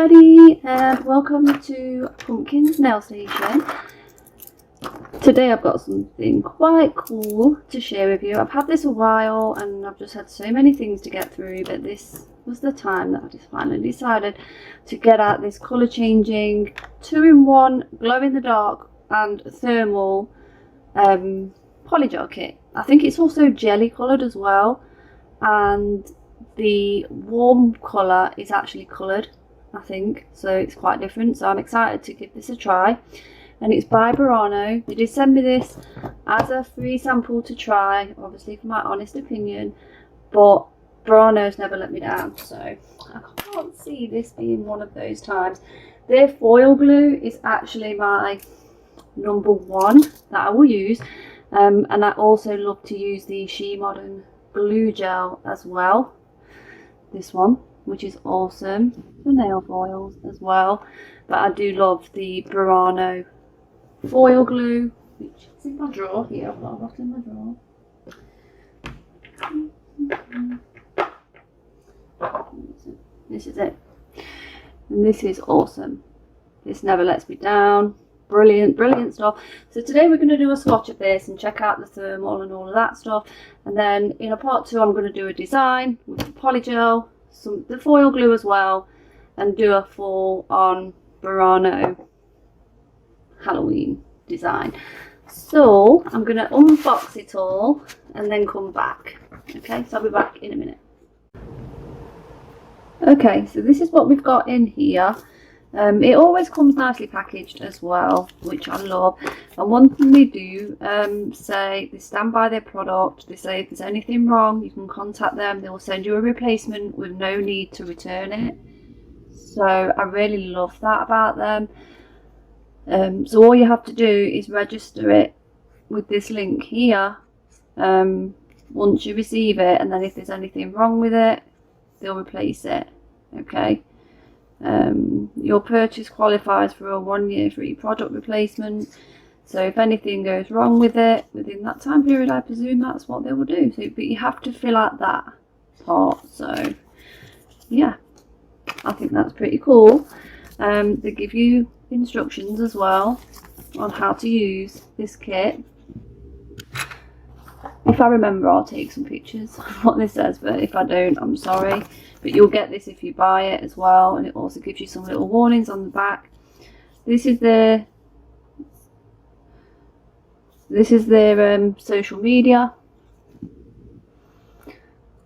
everybody, and welcome to Pumpkin's Nail Station. Today I've got something quite cool to share with you. I've had this a while and I've just had so many things to get through, but this was the time that I just finally decided to get out this colour changing 2-in-1 glow in the dark and thermal polygel kit. I think it's also jelly coloured as well, and the warm colour is actually coloured, I think, so it's quite different. So I'm excited to give this a try, and it's by Burano. They did send me this as a free sample to try, obviously for my honest opinion, but Burano's never let me down, so I can't see this being one of those times. Their foil glue is actually my #1 that I will use, and I also love to use the She Modern glue gel as well, this one, which is awesome for nail foils as well. But I do love the Burano foil glue, which is in my drawer here. I've got a lot in my drawer. This is it, and this is awesome. This never lets me down. Brilliant stuff. So today we're going to do a swatch of this and check out the thermal and all of that stuff, and then in a part 2 I'm going to do a design with the polygel, the foil glue as well, and do a full on Burano Halloween design. So I'm going to unbox it all and then come back. Okay, so I'll be back in a minute. Okay, so this is what we've got in here. It always comes nicely packaged as well, which I love. And one thing they do say, they stand by their product. They say if there's anything wrong, you can contact them. They will send you a replacement with no need to return it. So I really love that about them. So all you have to do is register it with this link here once you receive it, and then if there's anything wrong with it, they'll replace it. Okay. Your purchase qualifies for a 1-year free product replacement. So if anything goes wrong with it within that time period, I presume that's what they will do. So, but you have to fill out that part. So yeah, I think that's pretty cool. They give you instructions as well on how to use this kit. If I remember, I'll take some pictures of what this says, but if I don't, I'm sorry. But you'll get this if you buy it as well, and it also gives you some little warnings on the back. This is their social media,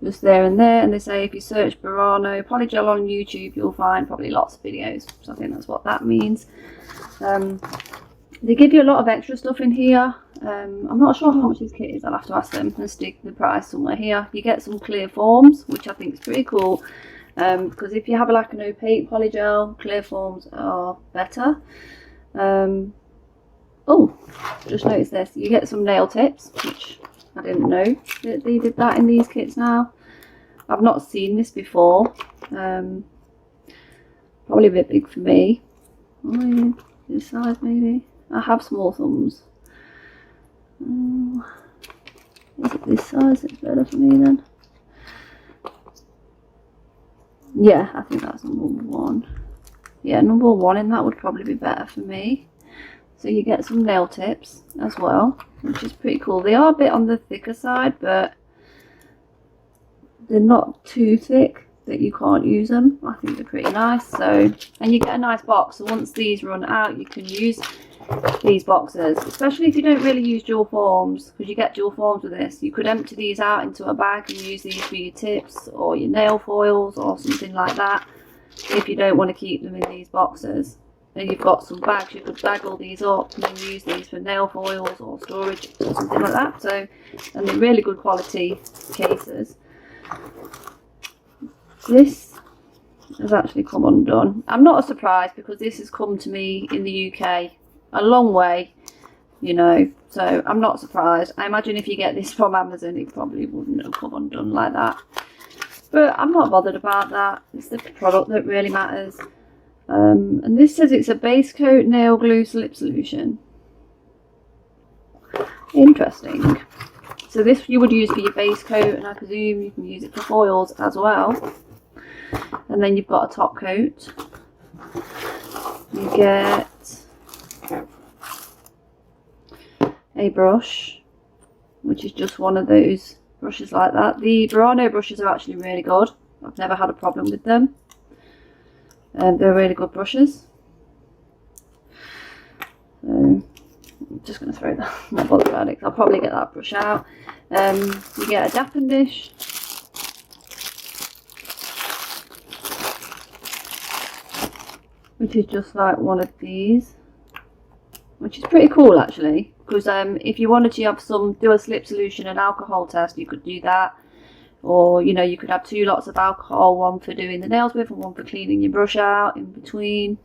just there and there, and they say if you search Burano polygel on YouTube, you'll find probably lots of videos. So I think that's what that means. They give you a lot of extra stuff in here. I'm not sure how much this kit is. I'll have to ask them and stick the price somewhere here. You get some clear forms, which I think is pretty cool, because if you have like an opaque polygel, clear forms are better. Oh, just noticed this. You get some nail tips, which I didn't know that they did that in these kits now. I've not seen this before. Probably a bit big for me. Oh, this size maybe. I have small thumbs. Is it this size that's better for me then? Yeah, I think that's #1. Yeah, #1 in that would probably be better for me. So you get some nail tips as well, which is pretty cool. They are a bit on the thicker side, but they're not too thick that you can't use them. I think they're pretty nice. So, and you get a nice box, so once these run out, you can use these boxes, especially if you don't really use dual forms, because you get dual forms with this. You could empty these out into a bag and use these for your tips or your nail foils or something like that, if you don't want to keep them in these boxes. And you've got some bags, you could bag all these up and then use these for nail foils or storage or something like that. So, and they're really good quality cases. This has actually come undone. I'm not surprised, because this has come to me in the UK a long way, you know, so I'm not surprised. I imagine if you get this from Amazon, it probably wouldn't have come undone like that, but I'm not bothered about that. It's the product that really matters. And this says it's a base coat nail glue slip solution. Interesting. So this you would use for your base coat, and I presume you can use it for foils as well. And then you've got a top coat. you get a brush, which is just one of those brushes like that. The Burano brushes are actually really good. I've never had a problem with them. They're really good brushes. So I'm just going to throw that, I'm not bothered about it, I'll probably get that brush out. You get a dapping dish. Which is just like one of these. Which is pretty cool actually. Because if you wanted to do a slip solution and alcohol test, you could do that. Or, you know, you could have 2 lots of alcohol, one for doing the nails with and one for cleaning your brush out in between.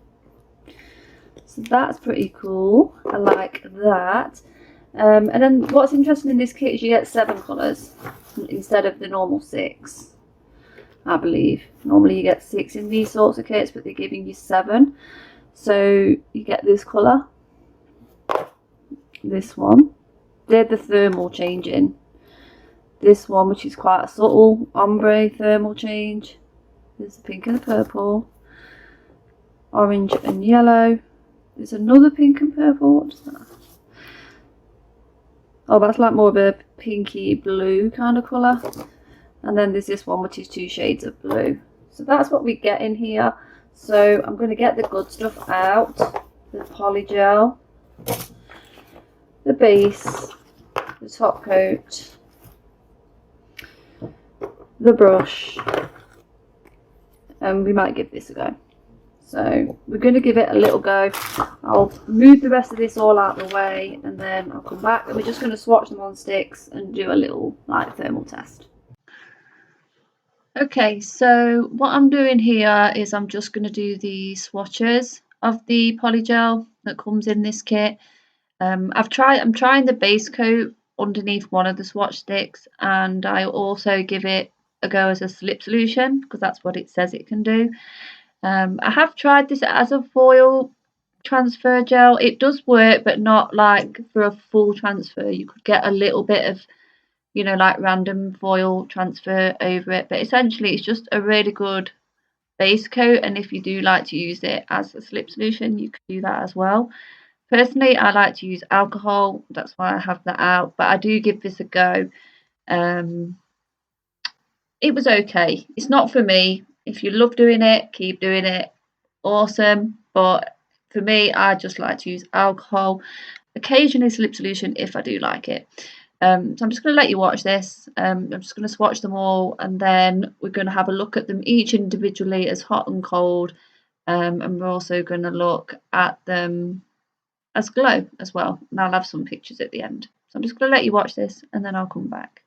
So that's pretty cool. I like that. And then what's interesting in this kit is you get 7 colours instead of the normal 6, I believe. Normally you get 6 in these sorts of kits, but they're giving you 7. So you get this colour, this one. They're the thermal changing. This one, which is quite a subtle ombre thermal change. There's the pink and the purple, orange and yellow. There's another pink and purple. What's that? Oh, that's like more of a pinky blue kind of colour. And then there's this one, which is 2 shades of blue. So that's what we get in here. So I'm going to get the good stuff out. The polygel, the base, the top coat, the brush, and we might give this a go. So we're going to give it a little go. I'll move the rest of this all out of the way and then I'll come back and we're just going to swatch them on sticks and do a little like thermal test. Okay, so what I'm doing here is I'm just going to do the swatches of the polygel that comes in this kit. I'm trying the base coat underneath one of the swatch sticks, and I also give it a go as a slip solution because that's what it says it can do. I have tried this as a foil transfer gel. It does work, but not like for a full transfer. You could get a little bit of, you know, like random foil transfer over it, but essentially it's just a really good base coat, and if you do like to use it as a slip solution, you could do that as well. Personally, I like to use alcohol, that's why I have that out, but I do give this a go. It was okay. It's not for me. If you love doing it, keep doing it. Awesome. But for me, I just like to use alcohol. Occasionally slip solution if I do like it. So I'm just going to let you watch this. I'm just going to swatch them all, and then we're going to have a look at them each individually as hot and cold. And we're also going to look at them as glow as well. And I'll have some pictures at the end. So I'm just going to let you watch this and then I'll come back.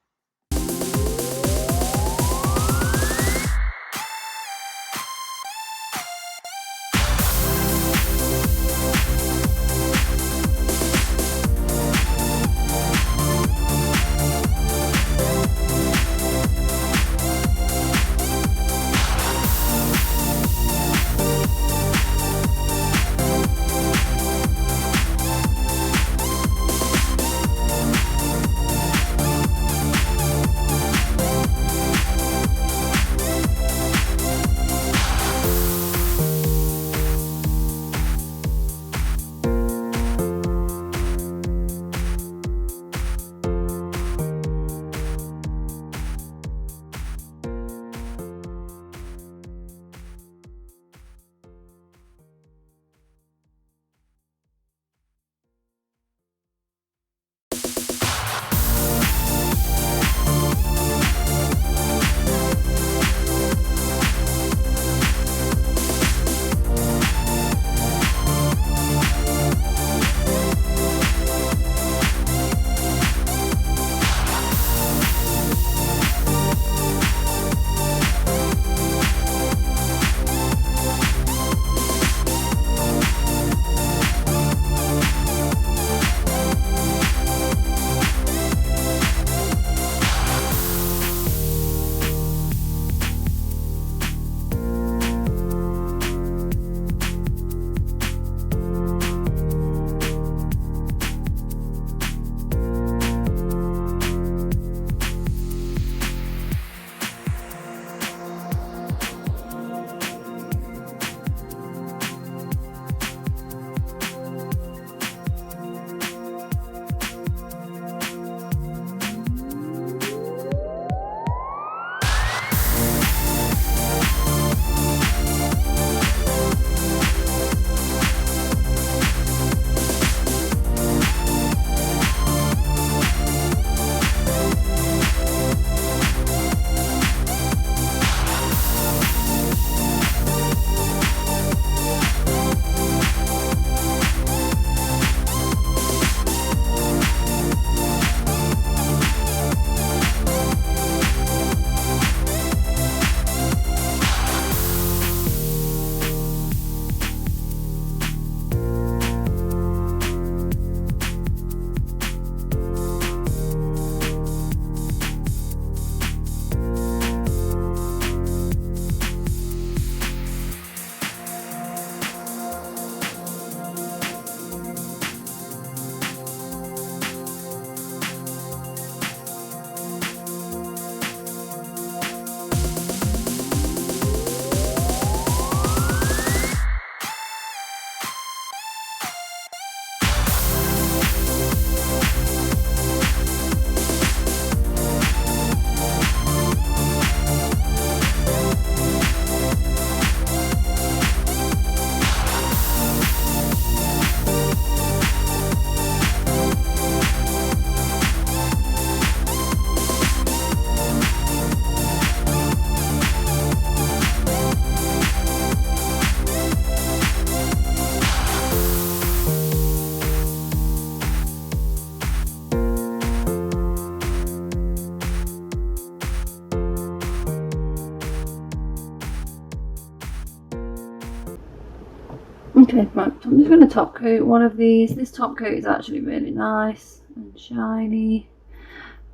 Okay, right, so I'm just going to top coat one of these. This top coat is actually really nice and shiny.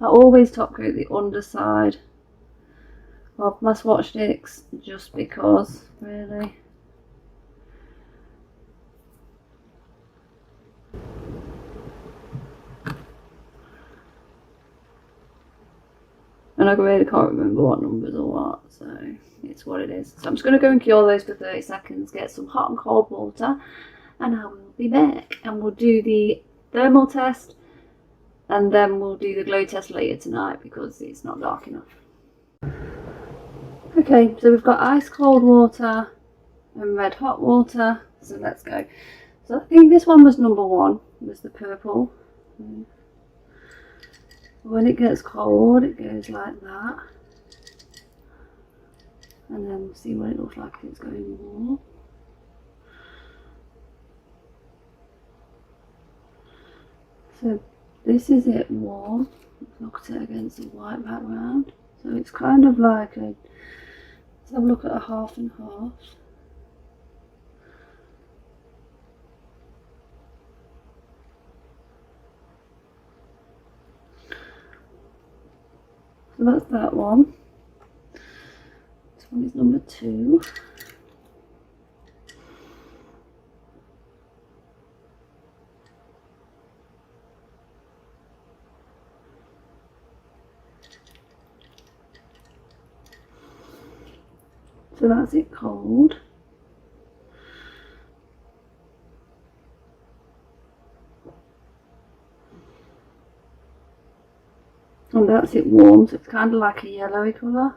I always top coat the underside of my swatch sticks just because, really. And I really can't remember what numbers or what, so it's what it is. So I'm just going to go and cure those for 30 seconds, get some hot and cold water, and I will be back. And we'll do the thermal test, and then we'll do the glow test later tonight because it's not dark enough. Okay, so we've got ice cold water and red hot water, so let's go. So I think this one was number 1, was the purple. When it gets cold, it goes like that. And then we'll see what it looks like if it's going warm. So this is it warm. Look at it against the white background. So it's kind of like a, let's have a look at a half and half. So that's that one. This one is number 2. So that's it cold. And that's it warm, so it's kind of like a yellowy colour.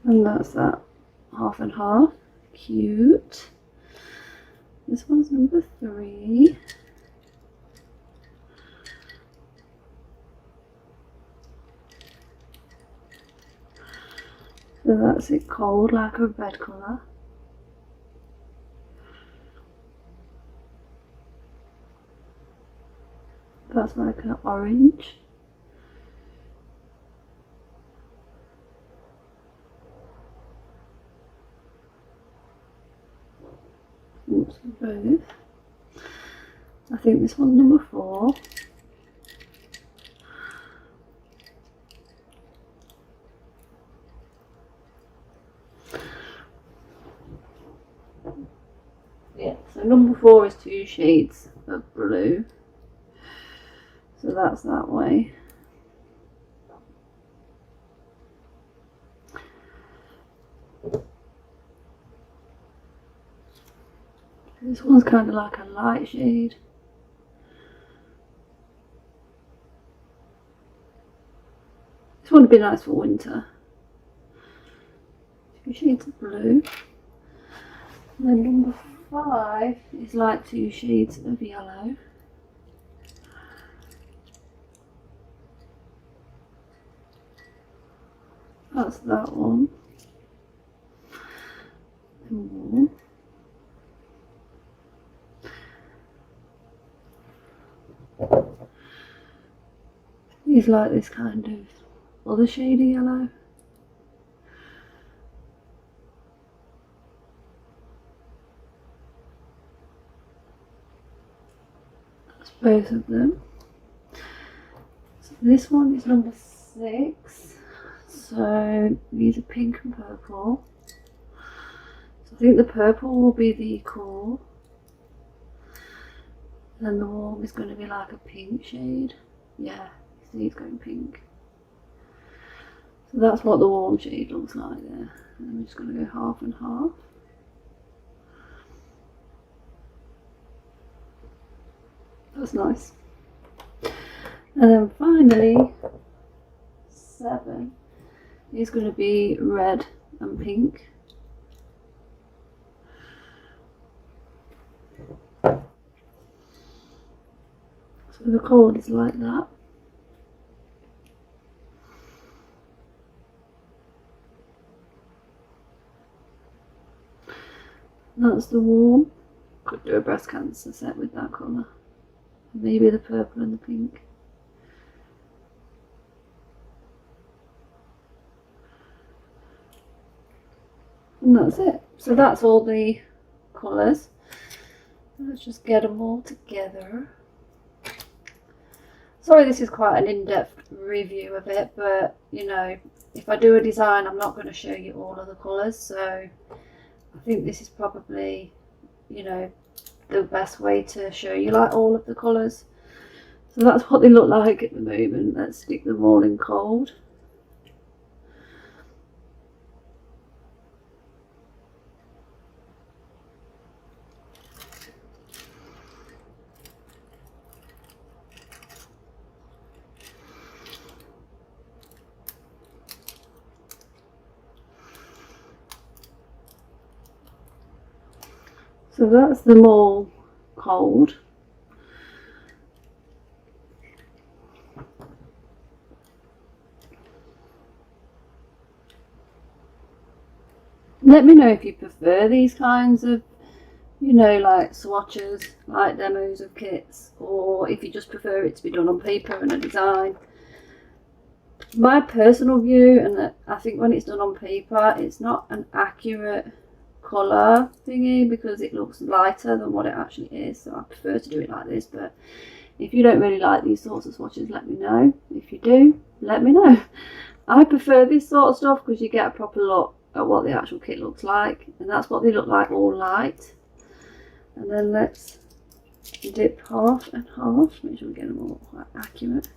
And that's that half and half. Cute. This one's number 3. So that's it cold, like a red colour. That's like an orange. Oops, both. I think this one's number 4. Yeah, so number 4 is 2 shades of blue. So that's that way. This one's kind of like a light shade. This one would be nice for winter. 2 shades of blue. And then number 5 is like 2 shades of yellow. That's that one. And more. These like this kind of other shade of yellow. That's both of them. So this one is number 6. So these are pink and purple. So I think the purple will be the cool. And the warm is going to be like a pink shade. Yeah, see it's going pink. So that's what the warm shade looks like there. And I'm just going to go half and half. That's nice. And then finally, 7 is going to be red and pink. So the cold is like that. That's the warm. Could do a breast cancer set with that colour. Maybe the purple and the pink. And that's it. So that's all the colours. Let's just get them all together. Sorry this is quite an in-depth review of it, but you know, if I do a design I'm not going to show you all of the colours, so I think this is probably, you know, the best way to show you like all of the colours. So that's what they look like at the moment. Let's stick them all in cold. So that's them all cold. Let me know if you prefer these kinds of, you know, like swatches, like demos of kits, or if you just prefer it to be done on paper and a design. My personal view, and I think when it's done on paper, it's not an accurate colour thingy because it looks lighter than what it actually is, so I prefer to do it like this. But if you don't really like these sorts of swatches, let me know. If you do, let me know. I prefer this sort of stuff because you get a proper look at what the actual kit looks like, and that's what they look like, all light. And then let's dip half and half, make sure we get them all quite accurate.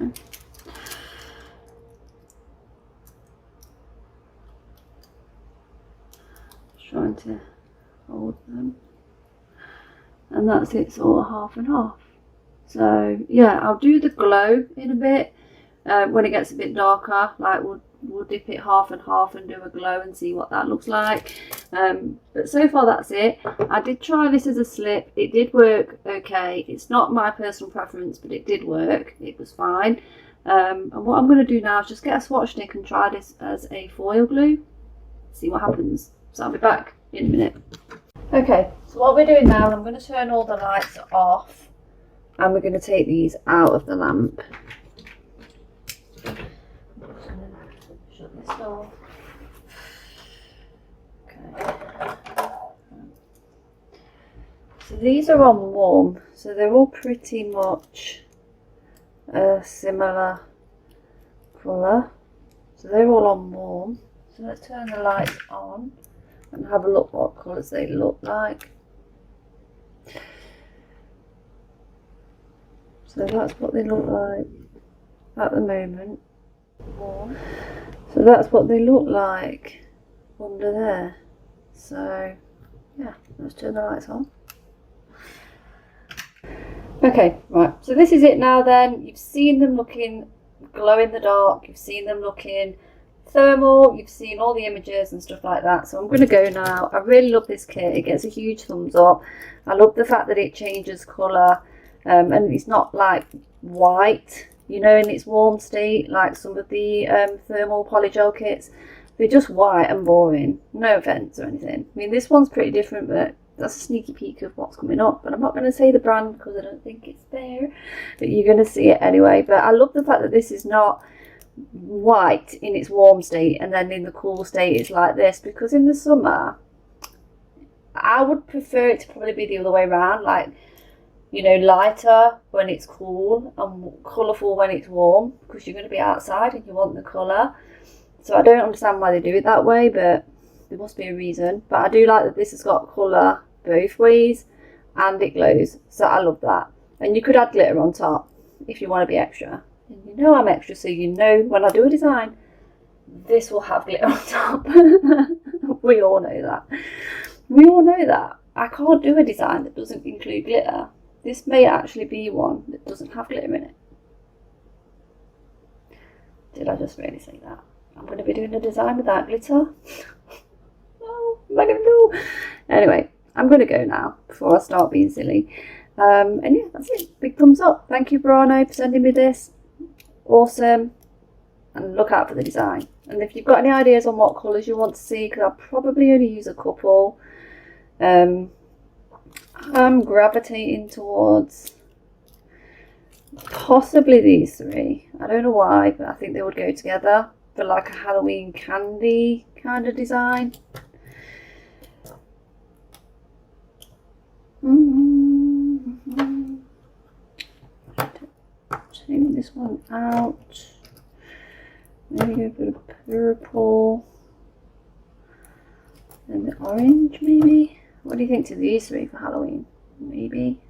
Okay. Just trying to hold them, and that's it, sort of half and half. So yeah, I'll do the glow in a bit when it gets a bit darker. Like we'll dip it half and half and do a glow and see what that looks like. But so far that's it. I did try this as a slip. It did work okay. It's not my personal preference, but it did work. It was fine. And what I'm going to do now is just get a swatch stick and try this as a foil glue. See what happens. So I'll be back in a minute. Okay, so what we're doing now, I'm going to turn all the lights off and we're going to take these out of the lamp. Shut this door. Okay. So these are on warm, so they're all pretty much a similar colour. So they're all on warm. So let's turn the lights on and have a look what colours they look like. So that's what they look like at the moment. So that's what they look like under there. So yeah, let's turn the lights on. Okay, right, so this is it now then. You've seen them looking glow in the dark, you've seen them looking thermal, you've seen all the images and stuff like that. So I'm going to go now. I really love this kit. It gets a huge thumbs up. I love the fact that it changes colour and it's not like white, you know, in its warm state like some of the thermal polygel kits. They're just white and boring. No offence or anything. I mean, this one's pretty different, but that's a sneaky peek of what's coming up. But I'm not going to say the brand because I don't think it's there, but you're going to see it anyway. But I love the fact that this is not white in its warm state and then in the cool state it's like this, because in the summer I would prefer it to probably be the other way around, like, you know, lighter when it's cool and colourful when it's warm, because you're going to be outside and you want the colour. So I don't understand why they do it that way, but there must be a reason. But I do like that this has got colour both ways and it glows, so I love that. And you could add glitter on top if you want to be extra. And you know I'm extra, so you know when I do a design, this will have glitter on top. We all know that. We all know that. I can't do a design that doesn't include glitter. This may actually be one that doesn't have glitter in it. Did I just really say that? I'm going to be doing a design without glitter? No, what am I going to do? Anyway, I'm going to go now before I start being silly. And yeah, that's it. Big thumbs up. Thank you, Burano, for sending me this. Awesome. And look out for the design. And if you've got any ideas on what colours you want to see, because I'll probably only use a couple. I'm gravitating towards Possibly these three. I don't know why, but I think they would go together for like a Halloween candy kind of design. Take this one out. Maybe go for the purple. And the orange, maybe? What do you think to these three for Halloween? Maybe.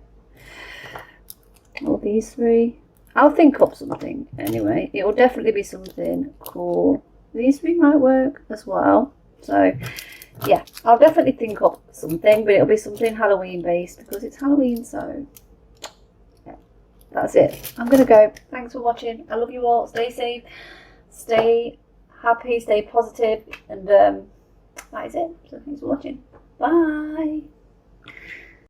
Or these three. I'll think up something anyway. It will definitely be something cool. These three might work as well. So, yeah, I'll definitely think up something, but it'll be something Halloween based because it's Halloween, so yeah, that's it. I'm going to go. Thanks for watching. I love you all. Stay safe, stay happy, stay positive, and that is it. So thanks for watching. Bye.